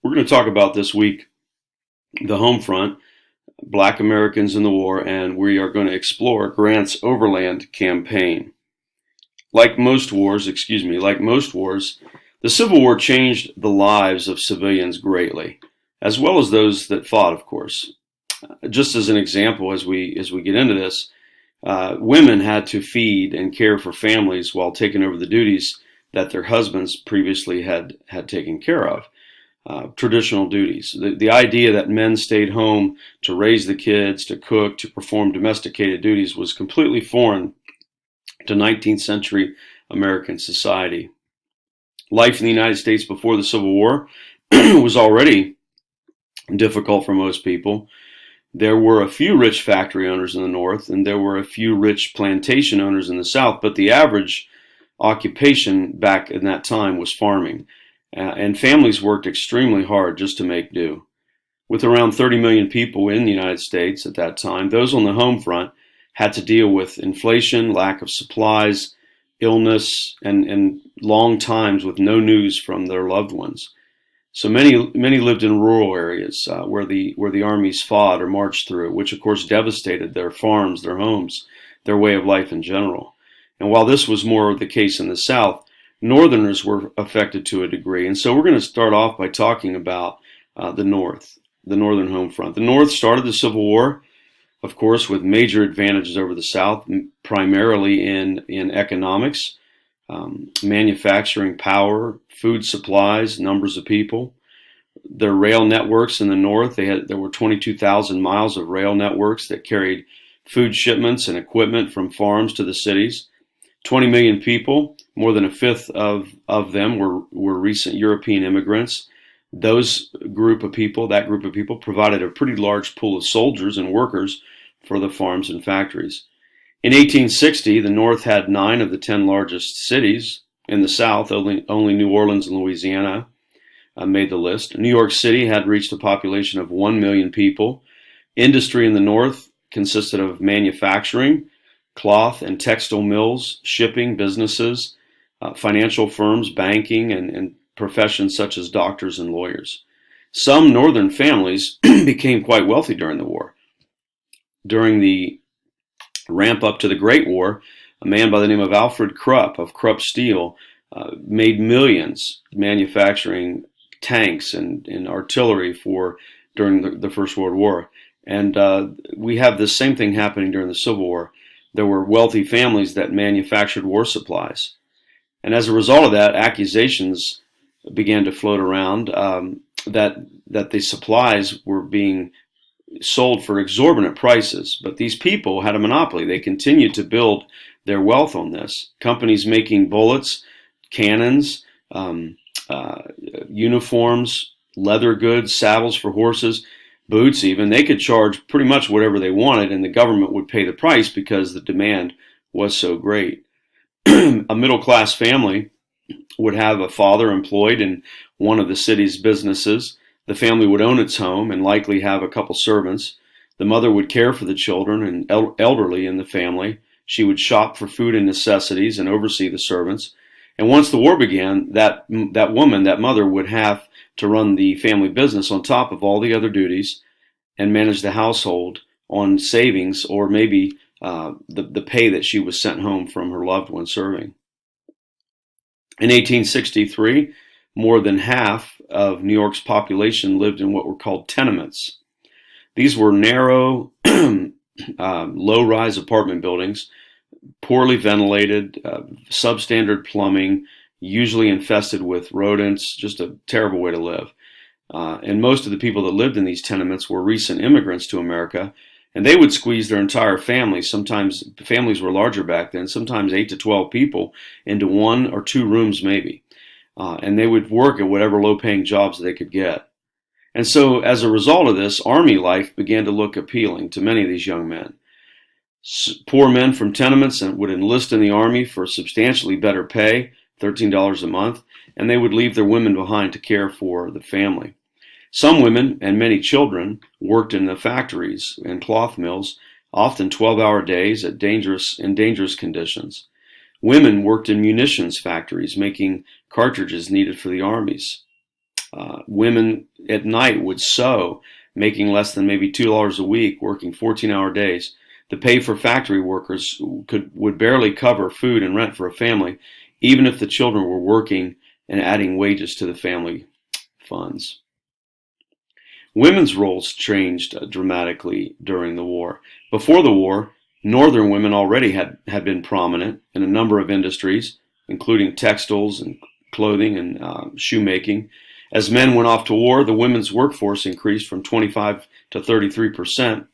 We're going to talk about this week the home front, Black Americans in the war, and we are going to explore Grant's Overland Campaign. Like most wars, the Civil War changed the lives of civilians greatly, as well as those that fought, of course. Just as an example, as we get into this, women had to feed and care for families while taking over the duties that their husbands previously had taken care of. Traditional duties. The idea that men stayed home to raise the kids, to cook, to perform domesticated duties was completely foreign to 19th century American society. Life in the United States before the Civil War was already difficult for most people. There were a few rich factory owners in the North, and there were a few rich plantation owners in the South, but the average occupation back in that time was farming. And families worked extremely hard just to make do. With around 30 million people in the United States at that time, those on the home front had to deal with inflation, lack of supplies, illness, and long times with no news from their loved ones. So many lived in rural areas where the armies fought or marched through, which of course devastated their farms, their homes, their way of life in general. And while this was more the case in the South, Northerners were affected to a degree. And so we're going to start off by talking about the North, the Northern home front. The North started the Civil War, of course, with major advantages over the South, primarily in economics, manufacturing power, food supplies, numbers of people. Their rail networks in the North, there were 22,000 miles of rail networks that carried food shipments and equipment from farms to the cities. 20 million people, more than a fifth of them were recent European immigrants. That group of people provided a pretty large pool of soldiers and workers for the farms and factories. In 1860, the North had 9 of the 10 largest cities. In the South, only New Orleans and Louisiana made the list. New York City had reached a population of 1 million people. Industry in the North consisted of manufacturing, cloth and textile mills, shipping, businesses, financial firms, banking, and professions such as doctors and lawyers. Some Northern families became quite wealthy during the war. During the ramp up to the Great War, a man by the name of Alfred Krupp of Krupp Steel made millions manufacturing tanks and artillery during the First World War. And we have the same thing happening during the Civil War. There were wealthy families that manufactured war supplies. And as a result of that, accusations began to float around that the supplies were being sold for exorbitant prices. But these people had a monopoly. They continued to build their wealth on this. Companies making bullets, cannons, uniforms, leather goods, saddles for horses, boots even, they could charge pretty much whatever they wanted, and the government would pay the price because the demand was so great. A middle-class family would have a father employed in one of the city's businesses. The family would own its home and likely have a couple servants. The mother would care for the children and elderly in the family. She would shop for food and necessities and oversee the servants. And once the war began, that mother, would have to run the family business on top of all the other duties and manage the household on savings or maybe the pay that she was sent home from her loved one serving. In 1863, more than half of New York's population lived in what were called tenements. These were narrow, low-rise apartment buildings, poorly ventilated, substandard plumbing, usually infested with rodents, just a terrible way to live. And most of the people that lived in these tenements were recent immigrants to America, and they would squeeze their entire family. Sometimes families were larger back then, sometimes 8 to 12 people into 1 or 2 rooms maybe. And they would work at whatever low-paying jobs they could get. And so as a result of this, army life began to look appealing to many of these young men. Poor men from tenements would enlist in the army for substantially better pay, $13 a month, and they would leave their women behind to care for the family. Some women and many children worked in the factories and cloth mills, often 12-hour days in dangerous conditions. Women worked in munitions factories, making cartridges needed for the armies. Women at night would sew, making less than maybe $2 a week, working 14-hour days. The pay for factory workers would barely cover food and rent for a family, even if the children were working and adding wages to the family funds. Women's roles changed dramatically during the war. Before the war, Northern women already had been prominent in a number of industries, including textiles and clothing and shoemaking. As men went off to war, the women's workforce increased from 25 to 33%.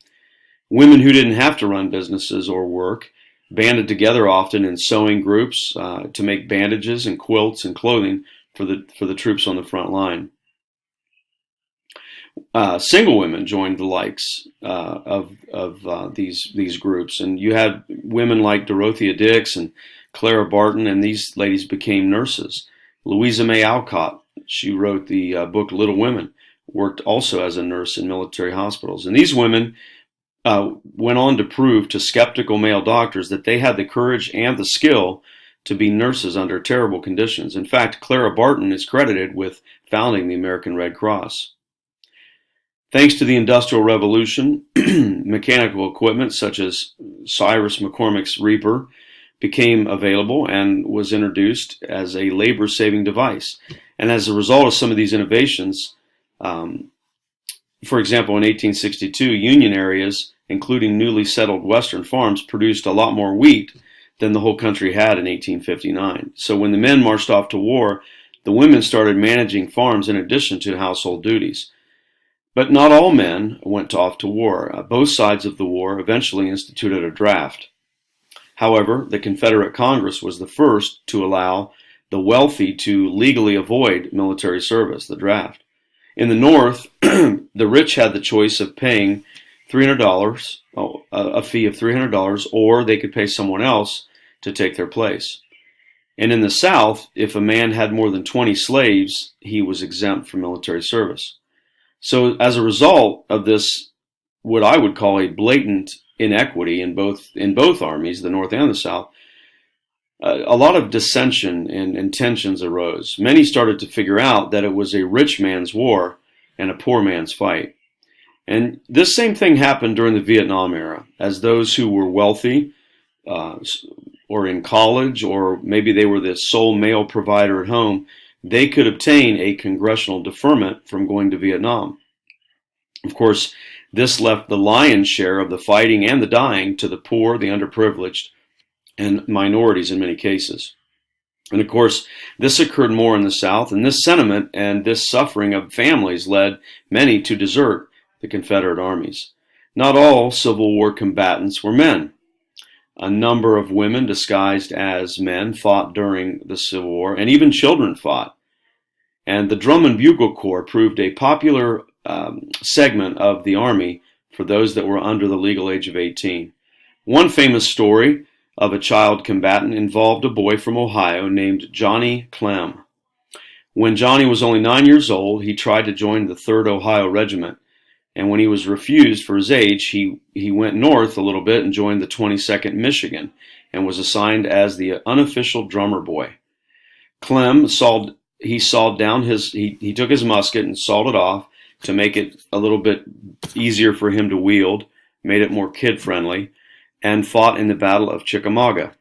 Women who didn't have to run businesses or work banded together often in sewing groups to make bandages and quilts and clothing for the troops on the front line. Single women joined the likes of these groups, and you had women like Dorothea Dix and Clara Barton, and these ladies became nurses. Louisa May Alcott, she wrote the book Little Women, worked also as a nurse in military hospitals, and these women went on to prove to skeptical male doctors that they had the courage and the skill to be nurses under terrible conditions. In fact, Clara Barton is credited with founding the American Red Cross. Thanks to the Industrial Revolution, mechanical equipment such as Cyrus McCormick's Reaper became available and was introduced as a labor-saving device. And as a result of some of these innovations, for example, in 1862, Union areas, including newly settled Western farms, produced a lot more wheat than the whole country had in 1859. So when the men marched off to war, the women started managing farms in addition to household duties. But not all men went off to war. Both sides of the war eventually instituted a draft. However, the Confederate Congress was the first to allow the wealthy to legally avoid military service, the draft. In the North, the rich had the choice of paying $300, a fee of $300, or they could pay someone else to take their place. And in the South, if a man had more than 20 slaves, he was exempt from military service. So as a result of this, what I would call a blatant inequity in both armies, the North and the South, a lot of dissension and tensions arose. Many started to figure out that it was a rich man's war and a poor man's fight. And this same thing happened during the Vietnam era, as those who were wealthy or in college, or maybe they were the sole male provider at home, they could obtain a congressional deferment from going to Vietnam. Of course, this left the lion's share of the fighting and the dying to the poor, the underprivileged, and minorities in many cases. And of course, this occurred more in the South, and this sentiment and this suffering of families led many to desert the Confederate armies. Not all Civil War combatants were men. A number of women disguised as men fought during the Civil War, and even children fought. And the Drum and Bugle Corps proved a popular segment of the Army for those that were under the legal age of 18. One famous story of a child combatant involved a boy from Ohio named Johnny Clem. When Johnny was only 9 years old, he tried to join the 3rd Ohio Regiment. And when he was refused for his age, he went north a little bit and joined the 22nd Michigan and was assigned as the unofficial drummer boy. Clem he took his musket and sawed it off to make it a little bit easier for him to wield, made it more kid-friendly, and fought in the Battle of Chickamauga.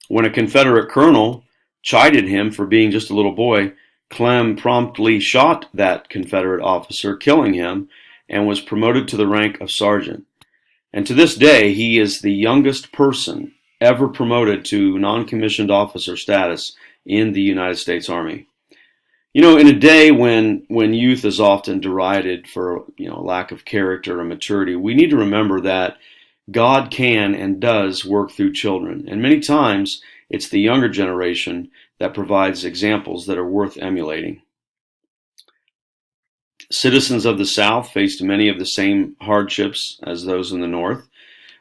When a Confederate colonel chided him for being just a little boy, Clem promptly shot that Confederate officer, killing him, and was promoted to the rank of sergeant. And to this day, he is the youngest person ever promoted to non-commissioned officer status in the United States Army. You know, in a day when youth is often derided for, lack of character or maturity, we need to remember that God can and does work through children. And many times, it's the younger generation that provides examples that are worth emulating. Citizens of the South faced many of the same hardships as those in the North.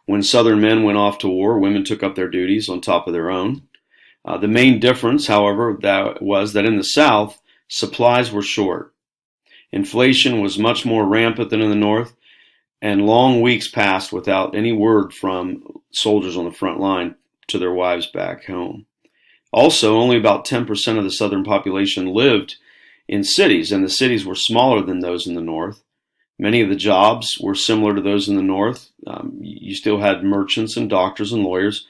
When Southern men went off to war, women took up their duties on top of their own. The main difference, however, was that in the South, supplies were short. Inflation was much more rampant than in the North, and long weeks passed without any word from soldiers on the front line to their wives back home. Also, only about 10% of the Southern population lived in cities, and the cities were smaller than those in the north. Many of the jobs were similar to those in the north. You still had merchants and doctors and lawyers.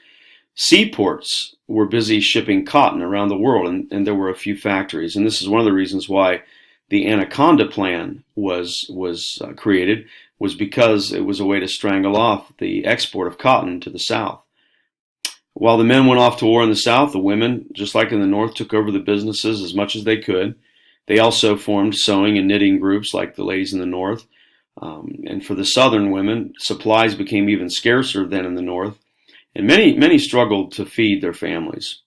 Seaports were busy shipping cotton around the world, and there were a few factories. And this is one of the reasons why the Anaconda Plan was created, was because it was a way to strangle off the export of cotton to the South. While the men went off to war in the South, the women, just like in the North, took over the businesses as much as they could. They also formed sewing and knitting groups like the ladies in the North. And for the Southern women, supplies became even scarcer than in the North, and many struggled to feed their families.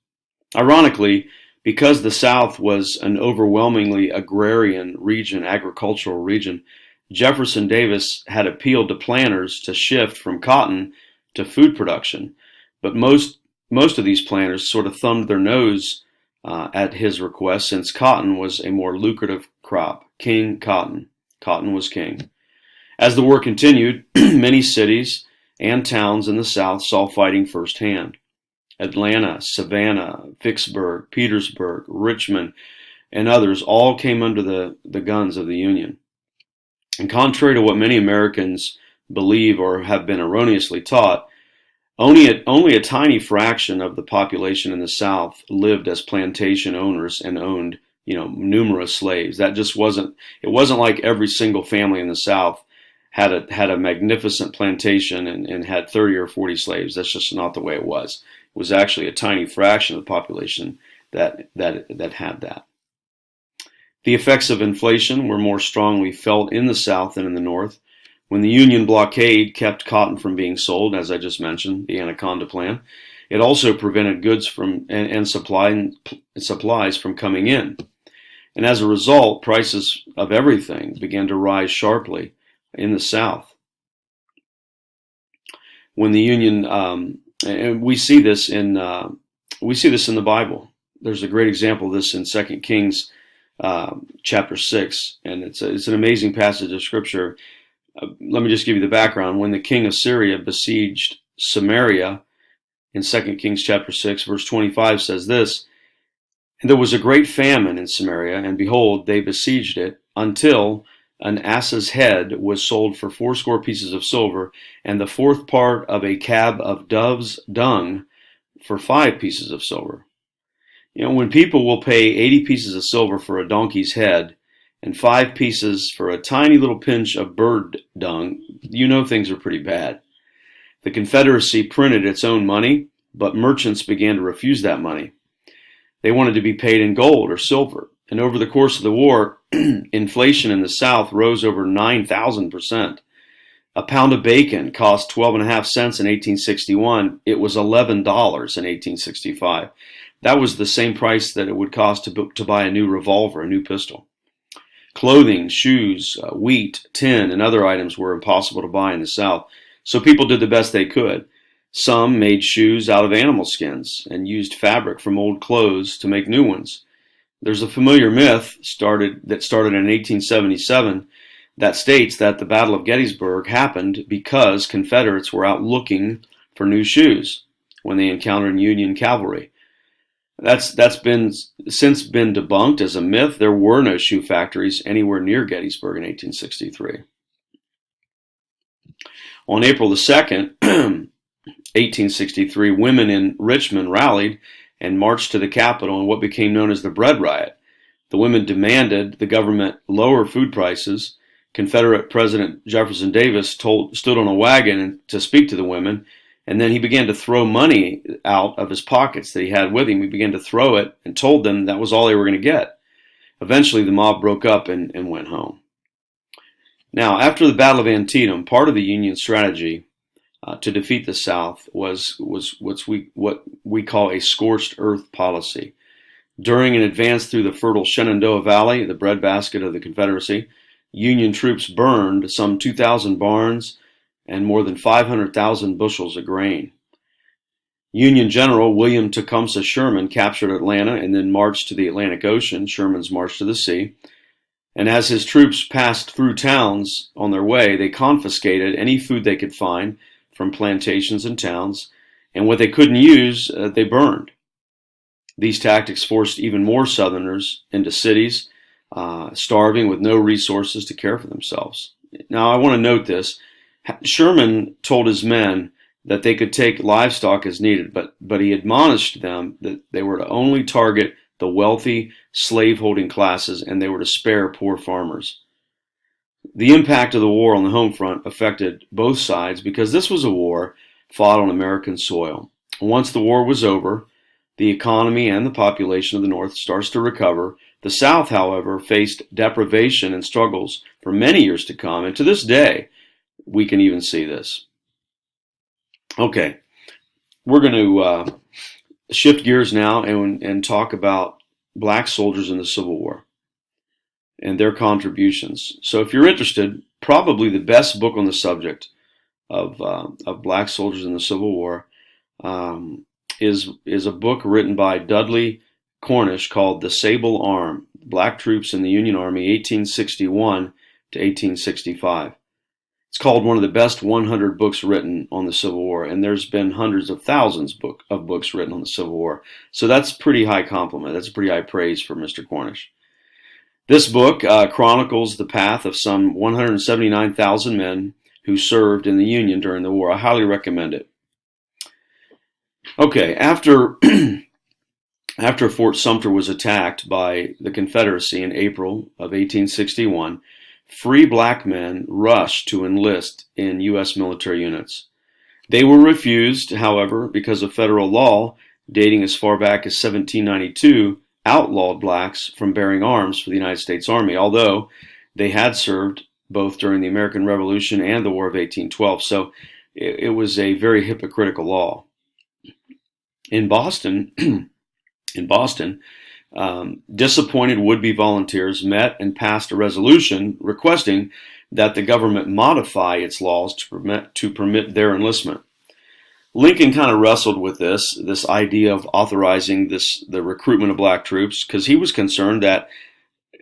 Ironically, because the South was an overwhelmingly agrarian region, agricultural region, Jefferson Davis had appealed to planters to shift from cotton to food production. But most of these planters sort of thumbed their nose at his request, since cotton was a more lucrative crop. King cotton. Cotton was king. As the war continued, many cities and towns in the South saw fighting firsthand. Atlanta, Savannah, Vicksburg, Petersburg, Richmond, and others all came under the guns of the Union. And contrary to what many Americans believe or have been erroneously taught, only a tiny fraction of the population in the South lived as plantation owners and owned, numerous slaves. That just wasn't like every single family in the South had a magnificent plantation and had 30 or 40 slaves. That's just not the way it was. It was actually a tiny fraction of the population that had that. The effects of inflation were more strongly felt in the South than in the North. When the Union blockade kept cotton from being sold, as I just mentioned, the Anaconda Plan, it also prevented goods and supplies from coming in. And as a result, prices of everything began to rise sharply in the South. When the Union, and we see this in the Bible. There's a great example of this in 2 Kings chapter 6, and it's an amazing passage of Scripture. Let me just give you the background. When the king of Syria besieged Samaria, in 2 Kings chapter 6, verse 25 says this, "And there was a great famine in Samaria, and behold, they besieged it, until an ass's head was sold for 80 pieces of silver, and the fourth part of a cab of dove's dung for 5 pieces of silver." When people will pay 80 pieces of silver for a donkey's head, and 5 pieces for a tiny little pinch of bird dung, things are pretty bad. The Confederacy printed its own money, but merchants began to refuse that money. They wanted to be paid in gold or silver. And over the course of the war, inflation in the South rose over 9,000%. A pound of bacon cost 12.5 cents in 1861. It was $11 in 1865. That was the same price that it would cost to buy a new revolver, a new pistol. Clothing, shoes, wheat, tin, and other items were impossible to buy in the South, so people did the best they could. Some made shoes out of animal skins and used fabric from old clothes to make new ones. There's a familiar myth that started in 1877 that states that the Battle of Gettysburg happened because Confederates were out looking for new shoes when they encountered Union cavalry. That's since been debunked as a myth. There were no shoe factories anywhere near Gettysburg in 1863. On April the 2nd, 1863, women in Richmond rallied and marched to the Capitol in what became known as the Bread Riot. The women demanded the government lower food prices. Confederate President Jefferson Davis stood on a wagon to speak to the women, and then he began to throw money out of his pockets that he had with him. He began to throw it and told them that was all they were going to get. Eventually, the mob broke up and went home. Now, after the Battle of Antietam, part of the Union strategy to defeat the South was what we call a scorched earth policy. During an advance through the fertile Shenandoah Valley, the breadbasket of the Confederacy, Union troops burned some 2,000 barns and more than 500,000 bushels of grain. Union General William Tecumseh Sherman captured Atlanta and then marched to the Atlantic Ocean, Sherman's March to the Sea. And as his troops passed through towns on their way, they confiscated any food they could find from plantations and towns, and what they couldn't use, they burned. These tactics forced even more Southerners into cities. starving with no resources to care for themselves. Now, I want to note this. Sherman told his men that they could take livestock as needed, but he admonished them that they were to only target the wealthy slave-holding classes, and they were to spare poor farmers. The impact of the war on the home front affected both sides because this was a war fought on American soil. Once the war was over, the economy and the population of the North starts to recover. The South, however, faced deprivation and struggles for many years to come, and to this day, we can even see this. Okay, we're going to shift gears now and talk about black soldiers in the Civil War and their contributions. So if you're interested, probably the best book on the subject of black soldiers in the Civil War is a book written by Dudley Cornish called The Sable Arm, Black Troops in the Union Army, 1861 to 1865. It's called one of the best 100 books written on the Civil War, and there's been hundreds of thousands of books written on the Civil War. So that's pretty high compliment. That's pretty high praise for Mr. Cornish. This book chronicles the path of some 179,000 men who served in the Union during the war. I highly recommend it. Okay, after Fort Sumter was attacked by the Confederacy in April of 1861, free black men rushed to enlist in U.S. military units. They were refused, however, because of federal law dating as far back as 1792 outlawed blacks from bearing arms for the United States Army, although they had served both during the American Revolution and the War of 1812. So it was a very hypocritical law. In Boston, disappointed would-be volunteers met and passed a resolution requesting that the government modify its laws to permit their enlistment. Lincoln kind of wrestled with this idea of authorizing the recruitment of black troops, because he was concerned that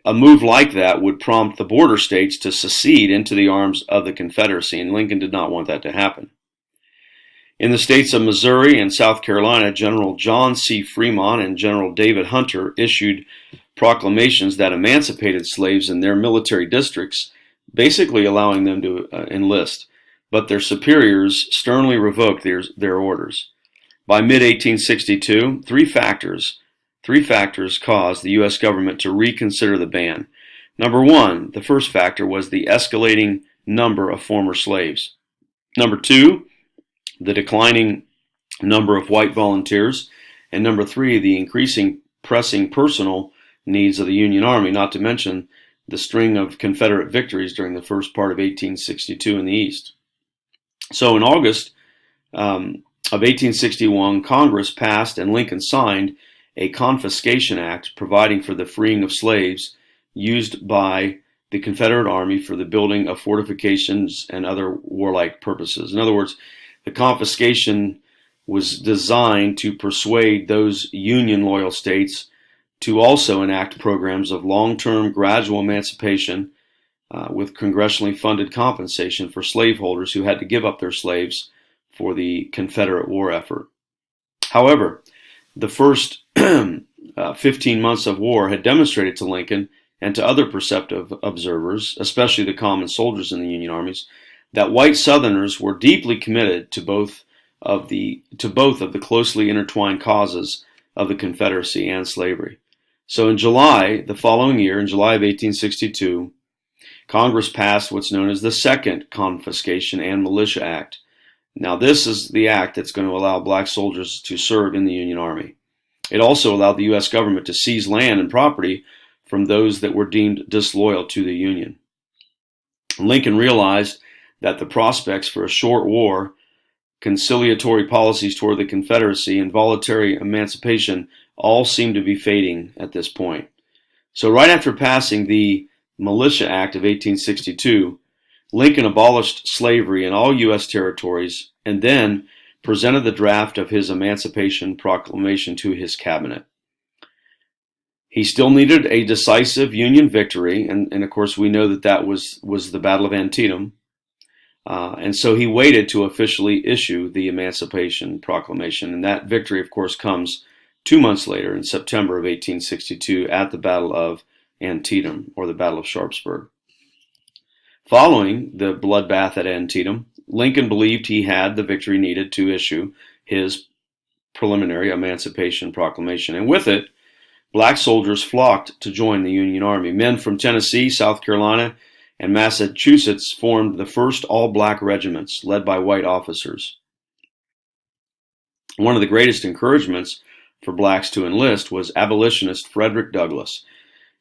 a move like that would prompt the border states to secede into the arms of the Confederacy, and Lincoln did not want that to happen. In the states of Missouri and South Carolina, General John C. Fremont and General David Hunter issued proclamations that emancipated slaves in their military districts, basically allowing them to enlist, but their superiors sternly revoked their orders. By mid-1862, three factors caused the U.S. government to reconsider the ban. Number one, the first factor was the escalating number of former slaves. Number two, the declining number of white volunteers. And number three, the increasing pressing personal needs of the Union Army, not to mention the string of Confederate victories during the first part of 1862 in the East. So in August of 1861, Congress passed and Lincoln signed a Confiscation Act providing for the freeing of slaves used by the Confederate Army for the building of fortifications and other warlike purposes. In other words, the confiscation was designed to persuade those Union-loyal states to also enact programs of long-term gradual emancipation with congressionally funded compensation for slaveholders who had to give up their slaves for the Confederate war effort. However, the first 15 months of war had demonstrated to Lincoln and to other perceptive observers, especially the common soldiers in the Union armies, that white Southerners were deeply committed to both of the closely intertwined causes of the Confederacy and slavery. So in July, the following year, in July of 1862, Congress passed what's known as the Second Confiscation and Militia Act. Now this is the act that's going to allow black soldiers to serve in the Union Army. It also allowed the U.S. government to seize land and property from those that were deemed disloyal to the Union. Lincoln realized that the prospects for a short war, conciliatory policies toward the Confederacy, and voluntary emancipation all seemed to be fading at this point. So right after passing the Militia Act of 1862, Lincoln abolished slavery in all U.S. territories and then presented the draft of his Emancipation Proclamation to his cabinet. He still needed a decisive Union victory, and of course we know that was the Battle of Antietam. And so he waited to officially issue the Emancipation Proclamation, and that victory, of course, comes 2 months later in September of 1862 at the Battle of Antietam, or the Battle of Sharpsburg. Following the bloodbath at Antietam, Lincoln believed he had the victory needed to issue his preliminary Emancipation Proclamation, and with it, black soldiers flocked to join the Union Army. Men from Tennessee, South Carolina, and Massachusetts formed the first all-black regiments, led by white officers. One of the greatest encouragements for blacks to enlist was abolitionist Frederick Douglass.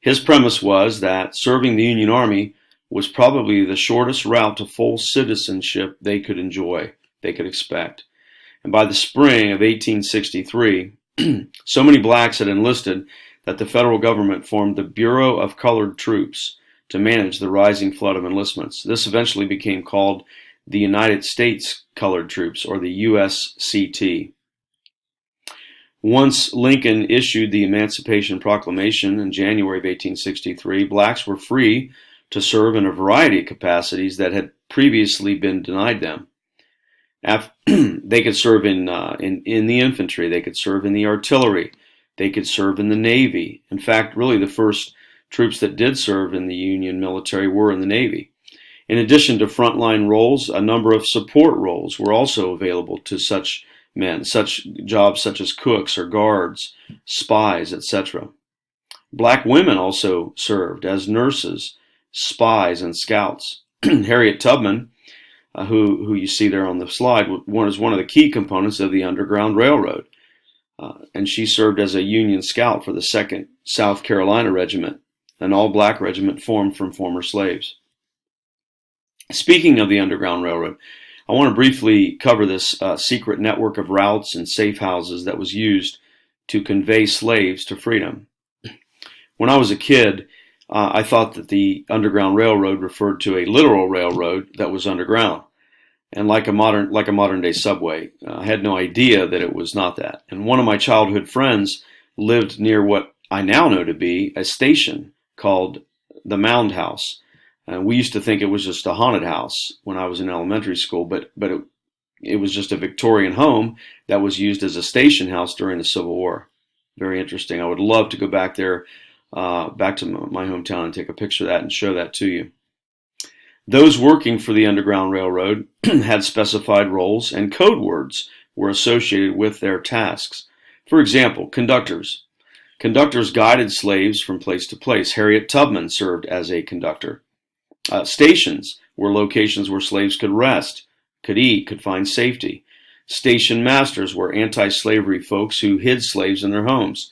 His premise was that serving the Union Army was probably the shortest route to full citizenship they could enjoy, they could expect. And by the spring of 1863, so many blacks had enlisted that the federal government formed the Bureau of Colored Troops to manage the rising flood of enlistments. This eventually became called the United States Colored Troops, or the USCT. Once Lincoln issued the Emancipation Proclamation in January of 1863, blacks were free to serve in a variety of capacities that had previously been denied them. They could serve in the infantry, they could serve in the artillery, they could serve in the Navy. In fact, really the first troops that did serve in the Union military were in the Navy. In addition to frontline roles, a number of support roles were also available to such men, such jobs such as cooks or guards, spies, etc. Black women also served as nurses, spies, and scouts. Harriet Tubman, who you see there on the slide, was one of the key components of the Underground Railroad. And she served as a Union scout for the 2nd South Carolina Regiment, an all-black regiment formed from former slaves. Speaking of the Underground Railroad, I want to briefly cover this secret network of routes and safe houses that was used to convey slaves to freedom. When I was a kid, I thought that the Underground Railroad referred to a literal railroad that was underground, and like a modern day subway. I had no idea that it was not that. And one of my childhood friends lived near what I now know to be a station called the Mound House. We used to think it was just a haunted house when I was in elementary school, but it was just a Victorian home that was used as a station house during the Civil War. Very interesting. I would love to go back there, back to my hometown, and take a picture of that and show that to you. Those working for the Underground Railroad had specified roles, and code words were associated with their tasks. For example, conductors. Conductors guided slaves from place to place. Harriet Tubman served as a conductor. Stations were locations where slaves could rest, could eat, could find safety. Station masters were anti-slavery folks who hid slaves in their homes,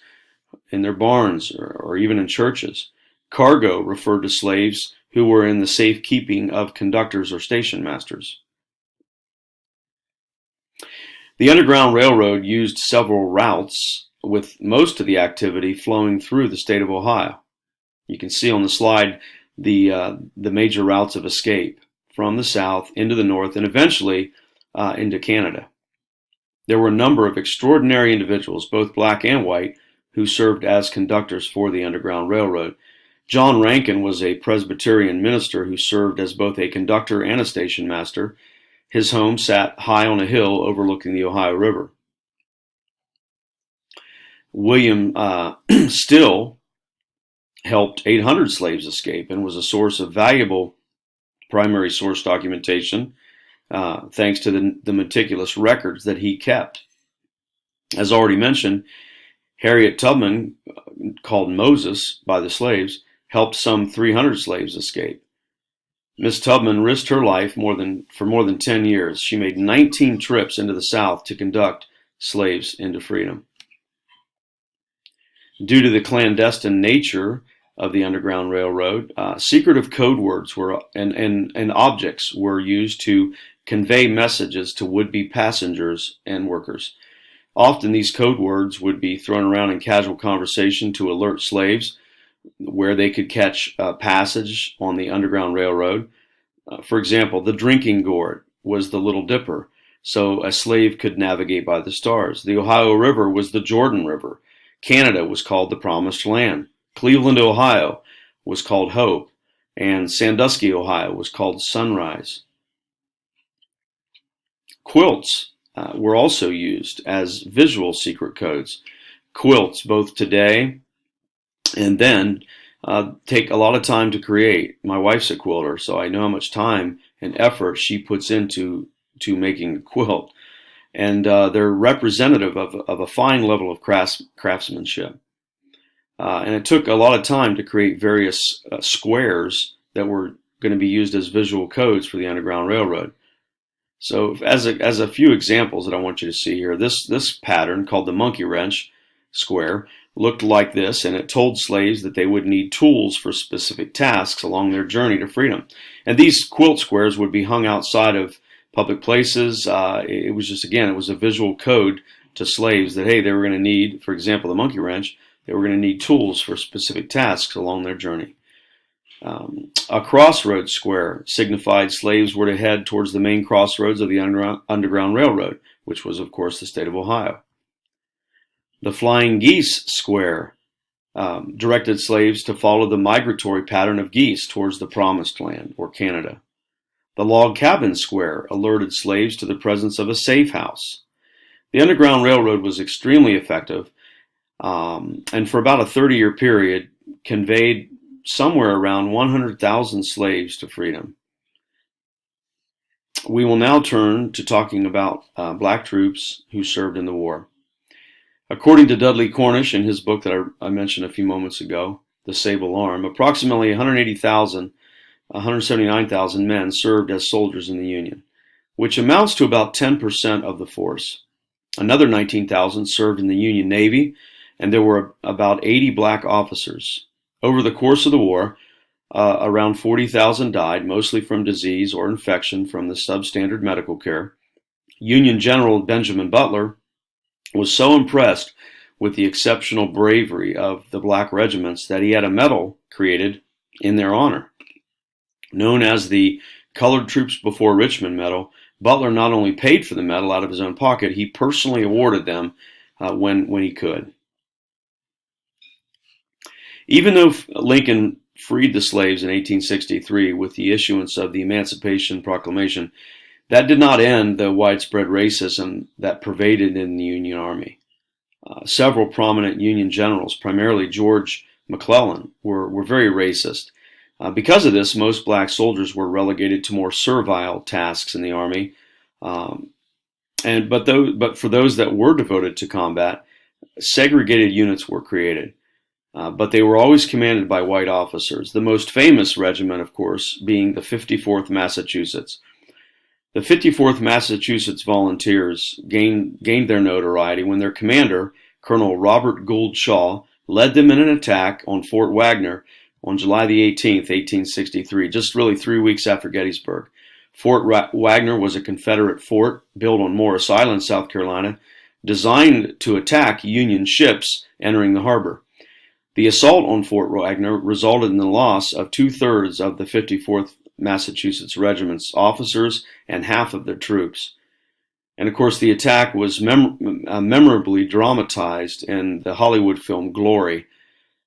in their barns, or even in churches. Cargo referred to slaves who were in the safekeeping of conductors or station masters. The Underground Railroad used several routes, with most of the activity flowing through the state of Ohio. You can see on the slide the major routes of escape from the south into the north and eventually into Canada. There were a number of extraordinary individuals, both black and white, who served as conductors for the Underground Railroad. John Rankin was a Presbyterian minister who served as both a conductor and a station master. His home sat high on a hill overlooking the Ohio River. William Still helped 800 slaves escape and was a source of valuable primary source documentation, thanks to the meticulous records that he kept. As already mentioned, Harriet Tubman, called Moses by the slaves, helped some 300 slaves escape. Miss Tubman risked her life for more than 10 years. She made 19 trips into the South to conduct slaves into freedom. Due to the clandestine nature of the Underground Railroad, secretive code words and objects were used to convey messages to would-be passengers and workers. Often these code words would be thrown around in casual conversation to alert slaves where they could catch passage on the Underground Railroad. For example, the drinking gourd was the Little Dipper, so a slave could navigate by the stars. The Ohio River was the Jordan River. Canada was called the Promised Land. Cleveland, Ohio was called Hope, and Sandusky, Ohio was called Sunrise. Quilts were also used as visual secret codes. Quilts, both today and then, take a lot of time to create. My wife's a quilter, so I know how much time and effort she puts into making a quilt. And they're representative of a fine level of craftsmanship. And it took a lot of time to create various squares that were going to be used as visual codes for the Underground Railroad. So as a few examples that I want you to see here, this pattern called the monkey wrench square looked like this, and it told slaves that they would need tools for specific tasks along their journey to freedom. And these quilt squares would be hung outside of public places. It was just, again, it was a visual code to slaves that, hey, they were going to need, for example, the monkey wrench, they were going to need tools for specific tasks along their journey. A crossroads square signified slaves were to head towards the main crossroads of the Underground Railroad, which was, of course, the state of Ohio. The flying geese square directed slaves to follow the migratory pattern of geese towards the Promised Land, or Canada. The log cabin square alerted slaves to the presence of a safe house. The Underground Railroad was extremely effective, and for about a 30-year period conveyed somewhere around 100,000 slaves to freedom. We will now turn to talking about black troops who served in the war. According to Dudley Cornish in his book that I mentioned a few moments ago, The Sable Arm, approximately 179,000 men served as soldiers in the Union, which amounts to about 10% of the force. Another 19,000 served in the Union Navy, and there were about 80 black officers. Over the course of the war, around 40,000 died, mostly from disease or infection from the substandard medical care. Union General Benjamin Butler was so impressed with the exceptional bravery of the black regiments that he had a medal created in their honor. Known as the Colored Troops Before Richmond Medal, Butler not only paid for the medal out of his own pocket, he personally awarded them when he could. Even though Lincoln freed the slaves in 1863 with the issuance of the Emancipation Proclamation, that did not end the widespread racism that pervaded in the Union Army. Several prominent Union generals, primarily George McClellan, were very racist. Because of this, most black soldiers were relegated to more servile tasks in the Army. But for those that were devoted to combat, segregated units were created. But they were always commanded by white officers, the most famous regiment, of course, being the 54th Massachusetts. The 54th Massachusetts Volunteers gained their notoriety when their commander, Colonel Robert Gould Shaw, led them in an attack on Fort Wagner on July the 18th, 1863, just really 3 weeks after Gettysburg. Fort Wagner was a Confederate fort built on Morris Island, South Carolina, designed to attack Union ships entering the harbor. The assault on Fort Wagner resulted in the loss of 2/3 of the 54th Massachusetts Regiment's officers and half of their troops. And of course, the attack was memorably dramatized in the Hollywood film Glory.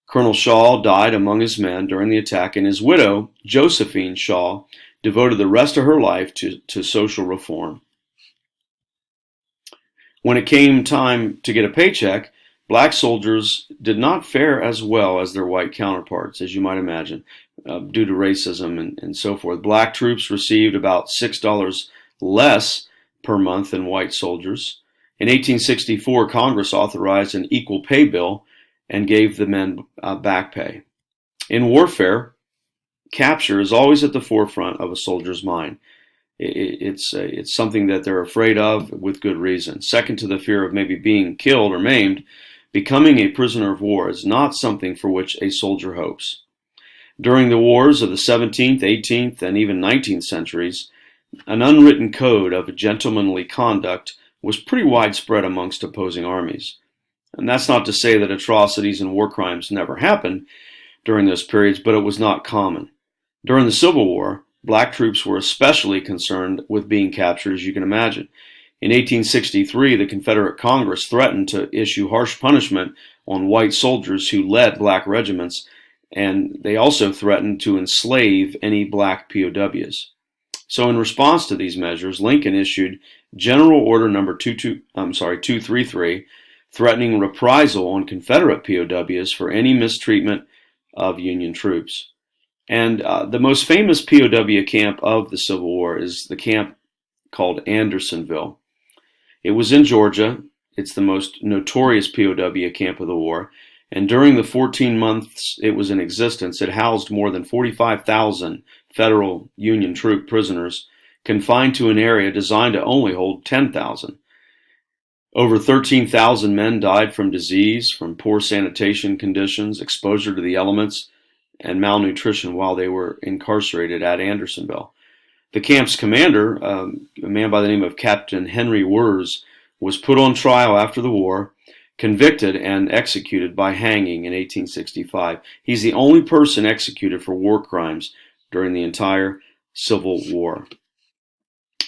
Colonel Shaw died among his men during the attack, and his widow, Josephine Shaw, devoted the rest of her life to social reform. When it came time to get a paycheck, black soldiers did not fare as well as their white counterparts, as you might imagine, due to racism and so forth. Black troops received about $6 less per month than white soldiers. In 1864, Congress authorized an equal pay bill and gave the men back pay. In warfare, capture is always at the forefront of a soldier's mind. It's something that they're afraid of with good reason. Second to the fear of maybe being killed or maimed, becoming a prisoner of war is not something for which a soldier hopes. During the wars of the 17th, 18th, and even 19th centuries, an unwritten code of gentlemanly conduct was pretty widespread amongst opposing armies. And that's not to say that atrocities and war crimes never happened during those periods, but it was not common. During the Civil War, black troops were especially concerned with being captured, as you can imagine. In 1863, the Confederate Congress threatened to issue harsh punishment on white soldiers who led black regiments, and they also threatened to enslave any black POWs. So in response to these measures, Lincoln issued General Order Number 233, threatening reprisal on Confederate POWs for any mistreatment of Union troops. And the most famous POW camp of the Civil War is the camp called Andersonville. It was in Georgia. It's the most notorious POW camp of the war. And during the 14 months it was in existence, it housed more than 45,000 federal Union troop prisoners confined to an area designed to only hold 10,000. Over 13,000 men died from disease, from poor sanitation conditions, exposure to the elements, and malnutrition while they were incarcerated at Andersonville. The camp's commander, a man by the name of Captain Henry Wirz, was put on trial after the war, convicted, and executed by hanging in 1865. He's the only person executed for war crimes during the entire Civil War.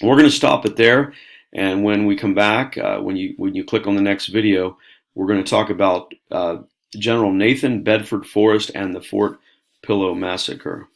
We're going to stop it there, and when we come back, when you click on the next video, we're going to talk about General Nathan Bedford Forrest and the Fort Pillow Massacre.